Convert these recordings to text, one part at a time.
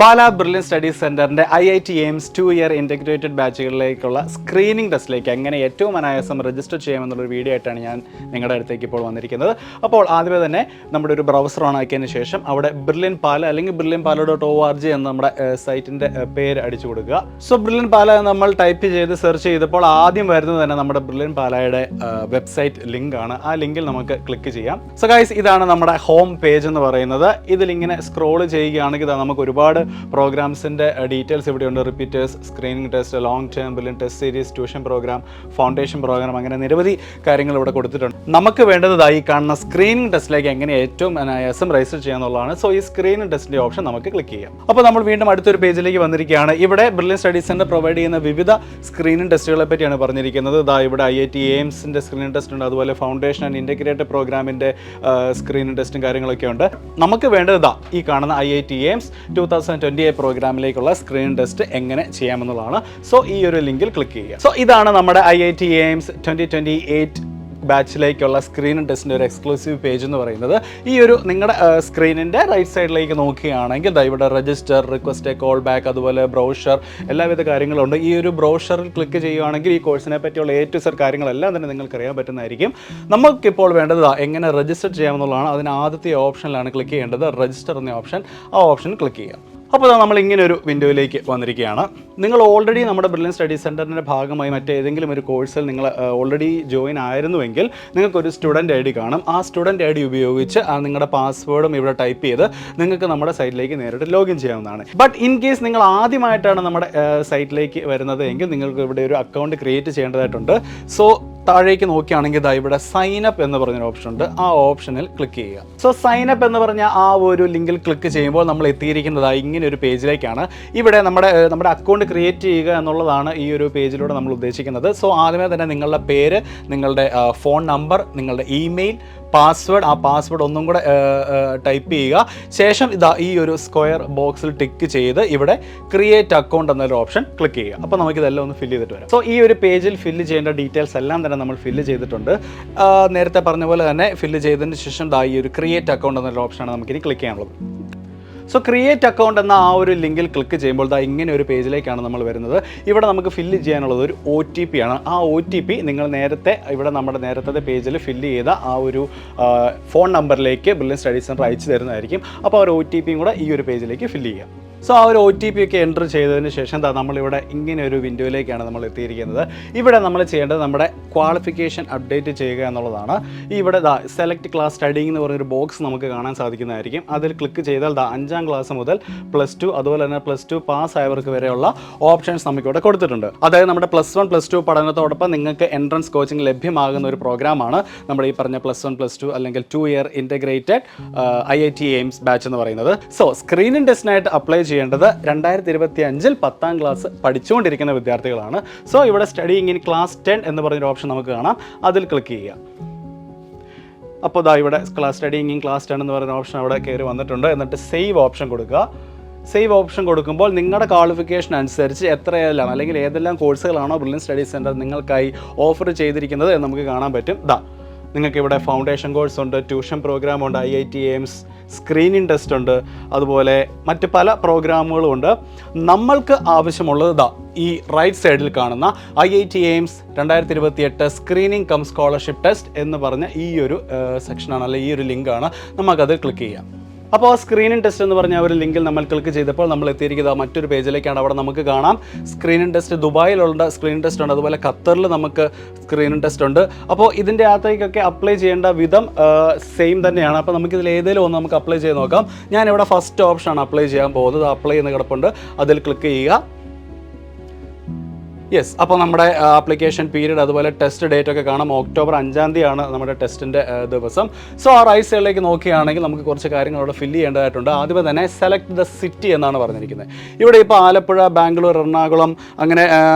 Pala Brilliant studies സെൻറ്ററിൻ്റെ IIT AIIMS 2-year integrated ബാച്ചുകളിലേക്കുള്ള screening ടെസ്റ്റിലേക്ക് എങ്ങനെ ഏറ്റവും അനായാസം രജിസ്റ്റർ ചെയ്യാമെന്നുള്ളൊരു വീഡിയോ ആയിട്ടാണ് ഞാൻ നിങ്ങളുടെ അടുത്തേക്ക് ഇപ്പോൾ വന്നിരിക്കുന്നത്. അപ്പോൾ ആദ്യമേ തന്നെ നമ്മുടെ ഒരു ബ്രൗസർ ഓൺ ആക്കിയതിന് ശേഷം അവിടെ ബ്രില്യൻ പാല അല്ലെങ്കിൽ brilliantpala.org എന്ന നമ്മുടെ സൈറ്റിൻ്റെ പേര് അടിച്ചു കൊടുക്കുക. സോ ബ്രില്യൻ പാല നമ്മൾ ടൈപ്പ് ചെയ്ത് സെർച്ച് ചെയ്തപ്പോൾ ആദ്യം വരുന്നത് തന്നെ നമ്മുടെ ബ്രില്യൻ പാലയുടെ വെബ്സൈറ്റ് ലിങ്ക് ആണ്. ആ ലിങ്കിൽ നമുക്ക് ക്ലിക്ക് ചെയ്യാം. സോ ഗൈസ്, ഇതാണ് നമ്മുടെ ഹോം പേജ് എന്ന് പറയുന്നത്. ഇതിലിങ്ങനെ സ്ക്രോൾ ചെയ്യുകയാണെങ്കിൽ നമുക്ക് ഒരുപാട് പ്രോഗ്രാംസിൻ്റെ ഡീറ്റെയിൽസ് ഇവിടെയുണ്ട്. Repeaters, screening test, long term brilliant test series, tuition program, foundation program, അങ്ങനെ നിരവധി കാര്യങ്ങൾ ഇവിടെ കൊടുത്തിട്ടുണ്ട്. നമുക്ക് വേണ്ടതായി കാണുന്ന സ്ക്രീനിങ് ടെസ്റ്റിലേക്ക് എങ്ങനെ ഏറ്റവും അനായാസം രജിസ്റ്റർ ചെയ്യാന്നുള്ളതാണ്. സോ ഈ സ്ക്രീനിങ് ടെസ്റ്റിൻ്റെ ഓപ്ഷൻ നമുക്ക് ക്ലിക്ക് ചെയ്യാം. അപ്പോൾ നമ്മൾ വീണ്ടും അടുത്തൊരു പേജിലേക്ക് വന്നിരിക്കുകയാണ്. ഇവിടെ ബ്രില്യൻ സ്റ്റഡീസ് സെൻ്റർ പ്രൊവൈഡ് ചെയ്യുന്ന വിവിധ സ്ക്രീനിങ് ടെസ്റ്റുകളെ പറ്റിയാണ് പറഞ്ഞിരിക്കുന്നത്. ഇവിടെ IIT എയിംസിൻ്റെ സ്ക്രീനിങ് ടെസ്റ്റ് ഉണ്ട്, അതുപോലെ ഫൗണ്ടേഷൻ ആൻഡ് ഇൻ്റഗ്രേറ്റഡ് പ്രോഗ്രാമിൻ്റെ സ്ക്രീനിങ് ടെസ്റ്റും കാര്യങ്ങളൊക്കെ ഉണ്ട്. നമുക്ക് വേണ്ടത് ഈ കാണുന്ന IIT എയിംസ് 2020 പ്രോഗ്രാമിലേക്കുള്ള സ്ക്രീൻ ടെസ്റ്റ് എങ്ങനെ ചെയ്യാമെന്നുള്ളതാണ്. സോ ഈ ഒരു ലിങ്കിൽ ക്ലിക്ക് ചെയ്യുക. സോ ഇതാണ് നമ്മുടെ IIT എയിംസ് 2028 ബാച്ചിലേക്കുള്ള സ്ക്രീൻ ടെസ്റ്റിൻ്റെ ഒരു എക്സ്ക്ലൂസീവ് പേജ് എന്ന് പറയുന്നത്. ഈ ഒരു നിങ്ങളുടെ സ്ക്രീനിൻ്റെ റൈറ്റ് സൈഡിലേക്ക് നോക്കുകയാണെങ്കിൽ ഇവിടെ register, request A call back, അതുപോലെ ബ്രൗഷർ, എല്ലാവിധ കാര്യങ്ങളുണ്ട്. ഈ ഒരു ബ്രൗഷറിൽ ക്ലിക്ക് ചെയ്യുകയാണെങ്കിൽ ഈ കോഴ്സിനെ പറ്റിയുള്ള A to Z കാര്യങ്ങളെല്ലാം തന്നെ നിങ്ങൾക്ക് അറിയാൻ പറ്റുന്നതായിരിക്കും. നമുക്കിപ്പോൾ വേണ്ടത് എങ്ങനെ രജിസ്റ്റർ ചെയ്യാമെന്നുള്ളതാണ്. അതിന് ആദ്യത്തെ ഓപ്ഷനിലാണ് ക്ലിക്ക് ചെയ്യേണ്ടത്, രജിസ്റ്റർ എന്ന ഓപ്ഷൻ. ആ ഓപ്ഷൻ ക്ലിക്ക് ചെയ്യാം. അപ്പോൾ നമ്മൾ ഇങ്ങനെ ഒരു വിൻഡോയിലേക്ക് വന്നിരിക്കുകയാണ്. നിങ്ങൾ ഓൾറെഡി നമ്മുടെ ബ്രില്യൻ സ്റ്റഡീസ് സെൻറ്ററിൻ്റെ ഭാഗമായി മറ്റേതെങ്കിലും ഒരു കോഴ്സിൽ നിങ്ങൾ ഓൾറെഡി ജോയിൻ ആയിരുന്നുവെങ്കിൽ നിങ്ങൾക്കൊരു സ്റ്റുഡൻറ്റ് ID കാണും. ആ സ്റ്റുഡൻറ്റ് ID ഉപയോഗിച്ച് നിങ്ങളുടെ പാസ്വേഡും ഇവിടെ ടൈപ്പ് ചെയ്ത് നിങ്ങൾക്ക് നമ്മുടെ സൈറ്റിലേക്ക് നേരിട്ട് ലോഗിൻ ചെയ്യാവുന്നതാണ്. ബട്ട് ഇൻ കേസ് നിങ്ങൾ ആദ്യമായിട്ടാണ് നമ്മുടെ സൈറ്റിലേക്ക് വരുന്നത് എങ്കിൽ നിങ്ങൾക്ക് ഇവിടെ ഒരു അക്കൗണ്ട് ക്രിയേറ്റ് ചെയ്യേണ്ടതായിട്ടുണ്ട്. സോ താഴേക്ക് നോക്കുകയാണെങ്കിൽ ഇവിടെ സൈൻ അപ്പ് എന്ന് പറഞ്ഞൊരു ഓപ്ഷൻ ഉണ്ട്. ആ ഓപ്ഷനിൽ ക്ലിക്ക് ചെയ്യുക. സോ സൈൻ അപ്പ് എന്ന് പറഞ്ഞ ആ ഒരു ലിങ്കിൽ ക്ലിക്ക് ചെയ്യുമ്പോൾ നമ്മൾ എത്തിയിരിക്കുന്നതായി ഇങ്ങനെ ഒരു പേജിലേക്കാണ്. ഇവിടെ നമ്മുടെ അക്കൗണ്ട് ക്രിയേറ്റ് ചെയ്യുക എന്നുള്ളതാണ് ഈ ഒരു പേജിലൂടെ നമ്മൾ ഉദ്ദേശിക്കുന്നത്. സോ ആദ്യമേ തന്നെ നിങ്ങളുടെ പേര്, നിങ്ങളുടെ ഫോൺ നമ്പർ, നിങ്ങളുടെ ഇമെയിൽ, പാസ്വേഡ്, ആ പാസ്വേഡ് ഒന്നും കൂടെ ടൈപ്പ് ചെയ്യുക. ശേഷം ഈ ഒരു സ്ക്വയർ ബോക്സിൽ ടിക്ക് ചെയ്ത് ഇവിടെ ക്രിയേറ്റ് അക്കൗണ്ട് എന്നൊരു ഓപ്ഷൻ ക്ലിക്ക് ചെയ്യുക. അപ്പോൾ നമുക്കിതെല്ലാം ഒന്ന് ഫില്ല് ചെയ്തിട്ട് വരാം. സോ ഈ ഒരു പേജിൽ ഫില്ല് ചെയ്യേണ്ട ഡീറ്റെയിൽസ് എല്ലാം തന്നെ നമ്മൾ ഫില്ല് ചെയ്തിട്ടുണ്ട്. നേരത്തെ പറഞ്ഞ പോലെ തന്നെ ഫില്ല് ചെയ്തതിന് ശേഷം ഈ ഒരു ക്രിയേറ്റ് അക്കൗണ്ട് എന്നൊരു ഓപ്ഷനാണ് നമുക്കിനി ക്ലിക്ക് ചെയ്യാനുള്ളത്. സോ ക്രിയേറ്റ് അക്കൗണ്ട് എന്ന ആ ഒരു ലിങ്കിൽ ക്ലിക്ക് ചെയ്യുമ്പോൾ ഇങ്ങനെ ഒരു പേജിലേക്കാണ് നമ്മൾ വരുന്നത്. ഇവിടെ നമുക്ക് ഫില്ല് ചെയ്യാനുള്ളത് ഒരു OTP ആണ്. ആ OTP നിങ്ങൾ നേരത്തെ ഇവിടെ നമ്മുടെ നേരത്തെ പേജിൽ ഫില്ല് ചെയ്ത ആ ഒരു ഫോൺ നമ്പറിലേക്ക് ബ്രില്യൻ സ്റ്റഡീസ് സെൻറ്റർ അയച്ചു തരുന്നതായിരിക്കും. അപ്പോൾ ആ ഒരു OTPയും കൂടെ ഈ ഒരു പേജിലേക്ക് ഫില്ല് ചെയ്യാം. സോ ആ ഒരു OTP ഒക്കെ എൻ്റർ ചെയ്തതിന് ശേഷം നമ്മളിവിടെ ഇങ്ങനെ ഒരു വിൻഡോയിലേക്കാണ് നമ്മൾ എത്തിയിരിക്കുന്നത്. ഇവിടെ നമ്മൾ ചെയ്യേണ്ടത് നമ്മുടെ ക്വാളിഫിക്കേഷൻ അപ്ഡേറ്റ് ചെയ്യുക എന്നുള്ളതാണ്. ഇവിടെ സെലക്ട് ക്ലാസ് സ്റ്റഡിങ് എന്ന് പറഞ്ഞൊരു ബോക്സ് നമുക്ക് കാണാൻ സാധിക്കുന്നതായിരിക്കും. അതിൽ ക്ലിക്ക് ചെയ്താൽ 5ാം ക്ലാസ് മുതൽ +2, അതുപോലെ തന്നെ +2 പാസ് ആയവർക്ക് വരെയുള്ള ഓപ്ഷൻസ് നമുക്കിവിടെ കൊടുത്തിട്ടുണ്ട്. അതായത് നമ്മുടെ +1 +2 പഠനത്തോടൊപ്പം നിങ്ങൾക്ക് എൻട്രൻസ് കോച്ചിങ് ലഭ്യമാകുന്ന ഒരു പ്രോഗ്രാമാണ് നമ്മുടെ ഈ പറഞ്ഞ +1 +2 അല്ലെങ്കിൽ 2-year integrated IIT AIIMS batch എന്ന് പറയുന്നത്. സോ സ്ക്രീനിങ് ടെസ്റ്റിനായിട്ട് അപ്ലൈ ചെയ്യേണ്ടത് 2025 10ാം ക്ലാസ് പഠിച്ചുകൊണ്ടിരിക്കുന്ന വിദ്യാർത്ഥികളാണ്. സോ ഇവിടെ സ്റ്റഡിയിങ് ഇൻ ക്ലാസ് 10 എന്ന് പറഞ്ഞൊരു ഓപ്ഷൻ നമുക്ക് കാണാം. അതിൽ ക്ലിക്ക് ചെയ്യുക. അപ്പോൾ ഇവിടെ ക്ലാസ് സ്റ്റഡിയിങ് ഇൻ ക്ലാസ് 10 എന്ന് പറയുന്ന ഓപ്ഷൻ അവിടെ കയറി വന്നിട്ടുണ്ട്. എന്നിട്ട് സേവ് ഓപ്ഷൻ കൊടുക്കുക. സേവ് ഓപ്ഷൻ കൊടുക്കുമ്പോൾ നിങ്ങളുടെ ക്വാളിഫിക്കേഷൻ അനുസരിച്ച് എത്രയെല്ലാം അല്ലെങ്കിൽ ഏതെല്ലാം കോഴ്സുകളാണോ ബ്രില്യൻ സ്റ്റഡീസ് സെൻറ്റർ നിങ്ങൾക്കായി ഓഫർ ചെയ്തിരിക്കുന്നത് എന്ന് നമുക്ക് കാണാൻ പറ്റും. നിങ്ങൾക്ക് ഇവിടെ ഫൗണ്ടേഷൻ കോഴ്സ് ഉണ്ട്, ട്യൂഷൻ പ്രോഗ്രാം ഉണ്ട്, IIT എയിംസ് സ്ക്രീനിങ് ടെസ്റ്റ് ഉണ്ട്, അതുപോലെ മറ്റ് പല പ്രോഗ്രാമുകളും ഉണ്ട്. നമ്മൾക്ക് ആവശ്യമുള്ളത് ഈ റൈറ്റ് സൈഡിൽ കാണുന്ന IIT AIIMS 2028 screening cum scholarship test എന്ന് പറഞ്ഞ ഈ ഒരു സെക്ഷനാണ്, അല്ലെങ്കിൽ ഈ ഒരു ലിങ്കാണ്. നമുക്കത് ക്ലിക്ക് ചെയ്യാം. അപ്പോൾ സ്ക്രീനിങ് ടെസ്റ്റ് എന്ന് പറഞ്ഞ ഒരു ലിങ്കിൽ നമ്മൾ ക്ലിക്ക് ചെയ്തപ്പോൾ നമ്മൾ എത്തിയിരിക്കുന്നത് മറ്റൊരു പേജിലേക്കാണ്. അവിടെ നമുക്ക് കാണാം സ്ക്രീനിങ് ടെസ്റ്റ് ദുബായിലുള്ള സ്ക്രീനിങ് ടെസ്റ്റ് ഉണ്ട്, അതുപോലെ ഖത്തറിൽ നമുക്ക് സ്ക്രീനിങ് ടെസ്റ്റ് ഉണ്ട്. അപ്പോൾ ഇതിൻ്റെ അകത്തേക്കൊക്കെ അപ്ലൈ ചെയ്യേണ്ട വിധം സെയിം തന്നെയാണ്. അപ്പോൾ നമുക്കിതിൽ ഏതെങ്കിലും ഒന്ന് നമുക്ക് അപ്ലൈ ചെയ്ത് നോക്കാം. ഞാനിവിടെ ഫസ്റ്റ് ഓപ്ഷനാണ് അപ്ലൈ ചെയ്യാൻ പോകുന്നത്. അപ്ലൈ എന്ന് കിടപ്പുണ്ട്, അതിൽ ക്ലിക്ക് ചെയ്യുക. യെസ്, അപ്പോൾ നമ്മുടെ ആപ്ലിക്കേഷൻ പീരീഡ് അതുപോലെ ടെസ്റ്റ് ഡേറ്റ് ഒക്കെ കാണാം. ഒക്ടോബർ 5ാം തീയതിയാണ് നമ്മുടെ ടെസ്റ്റിൻ്റെ ദിവസം. സോ ആ റൈറ്റ് സൈഡിലേക്ക് നോക്കുകയാണെങ്കിൽ നമുക്ക് കുറച്ച് കാര്യങ്ങൾ അവിടെ ഫില്ല് ചെയ്യേണ്ടതായിട്ടുണ്ട്. ആദ്യമേ തന്നെ സെലക്ട് ദ സിറ്റി എന്നാണ് പറഞ്ഞിരിക്കുന്നത്. ഇവിടെ ഇപ്പോൾ ആലപ്പുഴ, ബാംഗ്ലൂർ, എറണാകുളം, അങ്ങനെ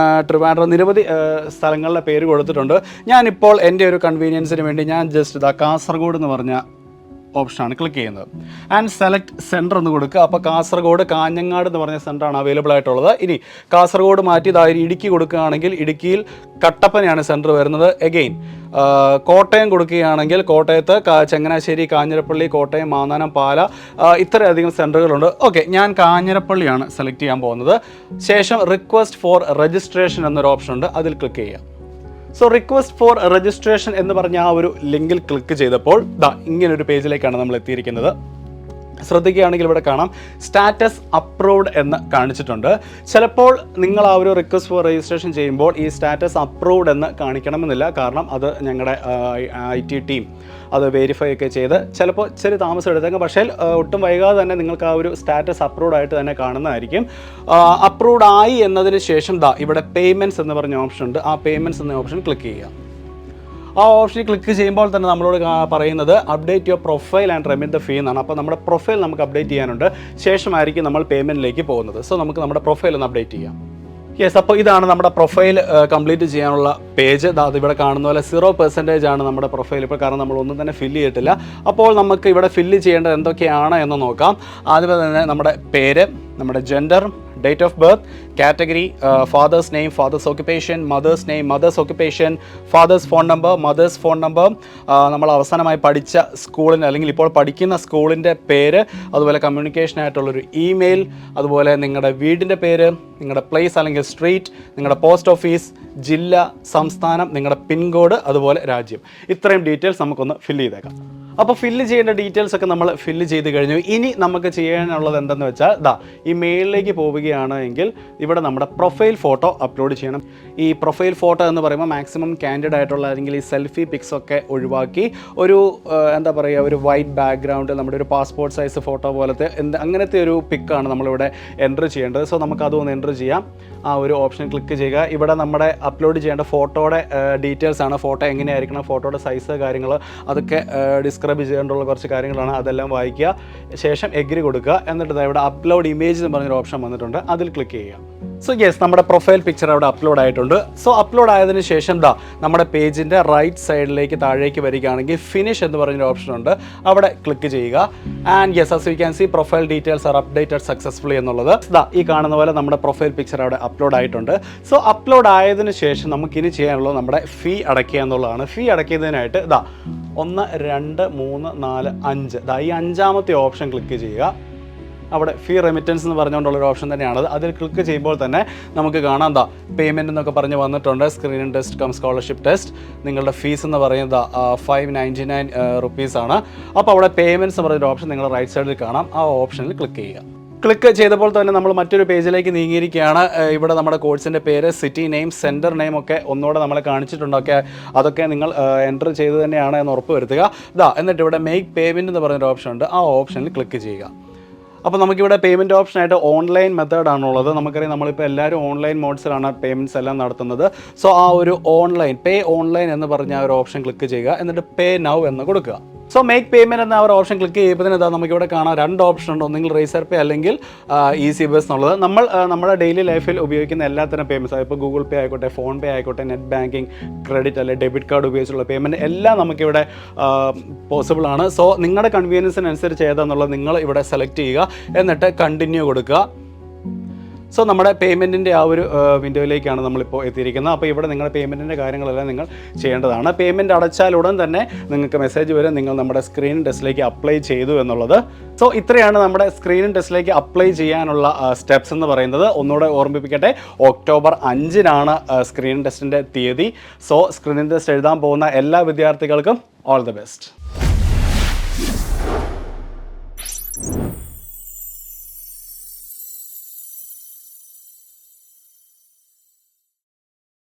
ട്രിവാൻഡ്രം, നിരവധി സ്ഥലങ്ങളുടെ പേര് കൊടുത്തിട്ടുണ്ട്. ഞാനിപ്പോൾ എൻ്റെ ഒരു കൺവീനിയൻസിന് വേണ്ടി ഞാൻ ജസ്റ്റ് കാസർഗോഡ് എന്ന് പറഞ്ഞ ഓപ്ഷനാണ് ക്ലിക്ക് ചെയ്യുന്നത്. ആൻഡ് സെലക്ട് സെൻറ്റർ എന്ന് കൊടുക്കുക. അപ്പോൾ കാസർഗോഡ് കാഞ്ഞങ്ങാട് എന്ന് പറഞ്ഞ സെൻറ്ററാണ് അവൈലബിൾ ആയിട്ടുള്ളത്. ഇനി കാസർഗോഡ് മാറ്റി ഇടുക്കി കൊടുക്കുകയാണെങ്കിൽ ഇടുക്കിയിൽ കട്ടപ്പനയാണ് സെൻറ്റർ വരുന്നത്. എഗെയിൻ കോട്ടയം കൊടുക്കുകയാണെങ്കിൽ കോട്ടയത്ത് ചങ്ങനാശ്ശേരി, കാഞ്ഞിരപ്പള്ളി, കോട്ടയം, മാന്നാനം, പാല, ഇത്രയധികം സെൻറ്ററുകളുണ്ട്. ഓക്കെ, ഞാൻ കാഞ്ഞിരപ്പള്ളിയാണ് സെലക്ട് ചെയ്യാൻ പോകുന്നത്. ശേഷം റിക്വസ്റ്റ് ഫോർ രജിസ്ട്രേഷൻ എന്നൊരു ഓപ്ഷൻ ഉണ്ട്, അതിൽ ക്ലിക്ക് ചെയ്യാം. സോ റിക്വസ്റ്റ് ഫോർ രജിസ്ട്രേഷൻ എന്ന് പറഞ്ഞ ആ ഒരു ലിങ്കിൽ ക്ലിക്ക് ചെയ്തപ്പോൾ ഇങ്ങനൊരു പേജിലേക്കാണ് നമ്മൾ എത്തിയിരിക്കുന്നത്. ശ്രദ്ധിക്കുകയാണെങ്കിൽ ഇവിടെ കാണാം സ്റ്റാറ്റസ് അപ്രൂവ്ഡ് എന്ന് കാണിച്ചിട്ടുണ്ട്. ചിലപ്പോൾ നിങ്ങൾ ആ ഒരു റിക്വസ്റ്റ് ഫോർ രജിസ്ട്രേഷൻ ചെയ്യുമ്പോൾ ഈ സ്റ്റാറ്റസ് അപ്രൂവ്ഡ് എന്ന് കാണിക്കണമെന്നില്ല. കാരണം അത് ഞങ്ങളുടെ IT ടീം അത് വെരിഫൈ ഒക്കെ ചെയ്ത് ചിലപ്പോൾ ഇച്ചിരി താമസം എടുത്തേക്കാം. പക്ഷേ ഒട്ടും വൈകാതെ തന്നെ നിങ്ങൾക്ക് ആ ഒരു സ്റ്റാറ്റസ് അപ്രൂവ്ഡ് ആയിട്ട് തന്നെ കാണുന്നതായിരിക്കും. അപ്രൂവ്ഡ് ആയി എന്നതിന് ശേഷം ഇവിടെ പേയ്മെൻറ്റ്സ് എന്ന് പറഞ്ഞ ഓപ്ഷൻ ഉണ്ട്. ആ പേയ്മെൻറ്റ്സ് എന്ന ഓപ്ഷൻ ക്ലിക്ക് ചെയ്യുക. ആ ഓപ്ഷൻ ക്ലിക്ക് ചെയ്യുമ്പോൾ തന്നെ നമ്മളോട് പറയുന്നത് update your profile and remit the ഫീ എന്നാണ്. അപ്പോൾ നമ്മുടെ പ്രൊഫൈൽ നമുക്ക് അപ്ഡേറ്റ് ചെയ്യാനുണ്ട്. ശേഷമായിരിക്കും നമ്മൾ പേയ്മെൻറ്റിലേക്ക് പോകുന്നത്. സോ നമുക്ക് നമ്മുടെ പ്രൊഫൈൽ ഒന്ന് അപ്ഡേറ്റ് ചെയ്യാം. യെസ്, അപ്പോൾ ഇതാണ് നമ്മുടെ പ്രൊഫൈൽ കംപ്ലീറ്റ് ചെയ്യാനുള്ള പേജ്. അത് ഇവിടെ കാണുന്ന പോലെ 0% ആണ് നമ്മുടെ പ്രൊഫൈൽ ഇപ്പോൾ, കാരണം നമ്മൾ ഒന്നും തന്നെ ഫില്ല് ചെയ്തിട്ടില്ല. അപ്പോൾ നമുക്ക് ഇവിടെ ഫില്ല് ചെയ്യേണ്ടത് എന്തൊക്കെയാണ് എന്ന് നോക്കാം. ആദ്യമേ തന്നെ നമ്മുടെ പേര്, നമ്മുടെ gender, date of birth, category, father's name, father's occupation, mother's name, mother's occupation, father's phone number, mother's phone number, നമ്മൾ അവസാനമായി പഠിച്ച സ്കൂളിൻ്റെ അല്ലെങ്കിൽ ഇപ്പോൾ പഠിക്കുന്ന സ്കൂളിൻ്റെ പേര്, അതുപോലെ കമ്മ്യൂണിക്കേഷനായിട്ടുള്ളൊരു ഇമെയിൽ, അതുപോലെ നിങ്ങളുടെ വീടിൻ്റെ പേര്, നിങ്ങളുടെ പ്ലേസ് അല്ലെങ്കിൽ സ്ട്രീറ്റ്, നിങ്ങളുടെ പോസ്റ്റ് ഓഫീസ്, ജില്ല, സംസ്ഥാനം, നിങ്ങളുടെ പിൻകോഡ്, അതുപോലെ രാജ്യം. ഇത്രയും ഡീറ്റെയിൽസ് നമുക്കൊന്ന് ഫില്ല് ചെയ്തേക്കാം. അപ്പോൾ ഫില്ല് ചെയ്യേണ്ട ഡീറ്റെയിൽസ് ഒക്കെ നമ്മൾ ഫില്ല് ചെയ്ത് കഴിഞ്ഞു. ഇനി നമുക്ക് ചെയ്യാനുള്ളത് എന്തെന്ന് വെച്ചാൽ ഈ മെയിലിലേക്ക് പോവുകയാണ് എങ്കിൽ ഇവിടെ നമ്മുടെ പ്രൊഫൈൽ ഫോട്ടോ അപ്ലോഡ് ചെയ്യണം. ഈ പ്രൊഫൈൽ ഫോട്ടോ എന്ന് പറയുമ്പോൾ മാക്സിമം കാൻഡിഡ് ആയിട്ടുള്ള അല്ലെങ്കിൽ ഈ സെൽഫി പിക്സ് ഒക്കെ ഒഴിവാക്കി ഒരു എന്താ പറയുക, ഒരു വൈറ്റ് ബാക്ക്ഗ്രൗണ്ട്, നമ്മുടെ ഒരു പാസ്പോർട്ട് സൈസ് ഫോട്ടോ പോലത്തെ അങ്ങനത്തെ ഒരു പിക്കാണ് നമ്മളിവിടെ എൻ്റർ ചെയ്യേണ്ടത്. സോ നമുക്കതൊന്ന് എൻ്റർ ചെയ്യാം. ആ ഒരു ഓപ്ഷൻ ക്ലിക്ക് ചെയ്യുക. ഇവിടെ നമ്മുടെ അപ്ലോഡ് ചെയ്യേണ്ട ഫോട്ടോയുടെ ഡീറ്റെയിൽസ് ആണ്. ഫോട്ടോ എങ്ങനെയായിരിക്കണം, ഫോട്ടോയുടെ സൈസ്, കാര്യങ്ങൾ അതൊക്കെ ഡിസ്ക്രൈബ് ചെയ്യേണ്ടുള്ള കുറച്ച് കാര്യങ്ങളാണ്. അതെല്ലാം വായിക്കുക. ശേഷം എഗ്രി കൊടുക്കുക. എന്നിട്ട് ഇവിടെ അപ്ലോഡ് ഇമേജ് എന്ന് പറഞ്ഞൊരു ഓപ്ഷൻ വന്നിട്ടുണ്ട്, അതിൽ ക്ലിക്ക് ചെയ്യുക. സോ യെസ്, നമ്മുടെ പ്രൊഫൈൽ പിക്ചർ അവിടെ അപ്ലോഡ് ആയിട്ടുണ്ട്. സോ അപ്ലോഡ് ആയതിനു ശേഷം നമ്മുടെ പേജിൻ്റെ റൈറ്റ് സൈഡിലേക്ക് താഴേക്ക് വരികയാണെങ്കിൽ ഫിനിഷ് എന്ന് പറഞ്ഞൊരു ഓപ്ഷൻ ഉണ്ട്, അവിടെ ക്ലിക്ക് ചെയ്യുക. And yes, as you can see profile details R updated successfully എന്നുള്ളത് ഈ കാണുന്ന പോലെ നമ്മുടെ പ്രൊഫൈൽ പിക്ചർ അവിടെ അപ്ലോഡ് ആയിട്ടുണ്ട്. സോ അപ്ലോഡ് ആയതിനു ശേഷം നമുക്കിനി ചെയ്യാനുള്ളത് നമ്മുടെ ഫീ അടയ്ക്കുക എന്നുള്ളതാണ്. ഫീ അടയ്ക്കുന്നതിനായിട്ട് 1, 2, 3, 4, 5 ഈ 5ാമത്തെ ഓപ്ഷൻ ക്ലിക്ക് ചെയ്യുക. അവിടെ ഫീ റെമിറ്റൻസ് എന്ന് പറഞ്ഞുകൊണ്ടുള്ളൊരു ഓപ്ഷൻ തന്നെയാണത്. അതിൽ ക്ലിക്ക് ചെയ്യുമ്പോൾ തന്നെ നമുക്ക് കാണാം പേയ്മെൻറ്റ് എന്നൊക്കെ പറഞ്ഞ് വന്നിട്ടുണ്ട്. Screening test come scholarship test. നിങ്ങളുടെ ഫീസ് എന്ന് പറയുന്നത് 599 റുപ്പീസാണ്. അപ്പോൾ അവിടെ പേയ്മെൻറ്റ്സ് എന്ന് പറഞ്ഞൊരു ഓപ്ഷൻ നിങ്ങൾ റൈറ്റ് സൈഡിൽ കാണാം. ആ ഓപ്ഷനിൽ ക്ലിക്ക് ചെയ്യുക. ക്ലിക്ക് ചെയ്തപ്പോൾ തന്നെ നമ്മൾ മറ്റൊരു പേജിലേക്ക് നീങ്ങിയിരിക്കുകയാണ്. ഇവിടെ നമ്മുടെ കോഴ്സിൻ്റെ പേര്, സിറ്റി നെയിം, സെൻറ്റർ നെയിം ഒക്കെ ഒന്നുകൂടെ നമ്മളെ കാണിച്ചിട്ടുണ്ടൊക്കെ. അതൊക്കെ നിങ്ങൾ എൻ്റർ ചെയ്ത് തന്നെയാണ് എന്ന് ഉറപ്പ് വരുത്തുക. എന്നിട്ട് ഇവിടെ മേക്ക് പേയ്മെൻറ്റ് എന്ന് പറഞ്ഞൊരു ഓപ്ഷൻ ഉണ്ട്, ആ ഓപ്ഷനിൽ ക്ലിക്ക് ചെയ്യുക. അപ്പോൾ നമുക്കിവിടെ പേയ്മെൻറ്റ് ഓപ്ഷനായിട്ട് ഓൺലൈൻ മെത്തേഡാണുള്ളത്. നമുക്കറിയാം നമ്മളിപ്പോൾ എല്ലാവരും ഓൺലൈൻ മോഡ്സിലാണ് പേയ്മെൻറ്റ്സ് എല്ലാം നടത്തുന്നത്. സോ ആ ഒരു പേ ഓൺലൈൻ എന്ന് പറഞ്ഞ ആ ഒരു ഓപ്ഷൻ ക്ലിക്ക് ചെയ്യുക. എന്നിട്ട് പേ നൗ എന്ന് കൊടുക്കുക. സോ മേക്ക് പേയ്മെൻറ്റ് എന്ന ആ ഒരു ഓപ്ഷൻ ക്ലിക്ക് ചെയ്യുമ്പോൾ നമുക്കിവിടെ കാണാം 2 ഓപ്ഷൻ ഉണ്ട്. ഒന്നെങ്കിൽ റേസർ പേ അല്ലെങ്കിൽ ഈസി ബസ് എന്നുള്ളത്. നമ്മൾ നമ്മുടെ ഡെയിലി ലൈഫിൽ ഉപയോഗിക്കുന്ന എല്ലാത്തരം പേയ്മെൻറ്റ്സ്, ഇപ്പോൾ ഗൂഗിൾ പേ ആയിക്കോട്ടെ, ഫോൺ പേ ആയിക്കോട്ടെ, നെറ്റ് ബാങ്കിങ്, ക്രെഡിറ്റ് അല്ലെങ്കിൽ ഡെബിറ്റ് കാർഡ് ഉപയോഗിച്ചുള്ള പേയ്മെൻറ്റ് എല്ലാം നമുക്കിവിടെ പോസിബിൾ ആണ്. സോ നിങ്ങളുടെ കൺവീനിയൻസിനനുസരിച്ച് ഏതാണെന്നുള്ളത് നിങ്ങൾ ഇവിടെ സെലക്ട് ചെയ്യുക. എന്നിട്ട് കണ്ടിന്യൂ കൊടുക്കുക. സോ നമ്മുടെ പേയ്മെൻറ്റിൻ്റെ ആ ഒരു വിൻഡോയിലേക്കാണ് നമ്മളിപ്പോൾ എത്തിയിരിക്കുന്നത്. അപ്പോൾ ഇവിടെ നിങ്ങളുടെ പേയ്മെൻറ്റിൻ്റെ കാര്യങ്ങളെല്ലാം നിങ്ങൾ ചെയ്യേണ്ടതാണ്. പേയ്മെൻറ്റ് അടച്ചാൽ ഉടൻ തന്നെ നിങ്ങൾക്ക് മെസ്സേജ് വരും നിങ്ങൾ നമ്മുടെ സ്ക്രീനിങ് ടെസ്റ്റിലേക്ക് അപ്ലൈ ചെയ്തു എന്നുള്ളത്. സോ ഇത്രയാണ് നമ്മുടെ സ്ക്രീനിങ് ടെസ്റ്റിലേക്ക് അപ്ലൈ ചെയ്യാനുള്ള സ്റ്റെപ്സ് എന്ന് പറയുന്നത്. ഒന്നുകൂടെ ഓർമ്മിപ്പിക്കട്ടെ, ഒക്ടോബർ 5-നാണ് സ്ക്രീനിങ് ടെസ്റ്റിൻ്റെ തീയതി. സോ സ്ക്രീനിങ് ടെസ്റ്റ് എഴുതാൻ പോകുന്ന എല്ലാ വിദ്യാർത്ഥികൾക്കും ഓൾ ദി ബെസ്റ്റ്.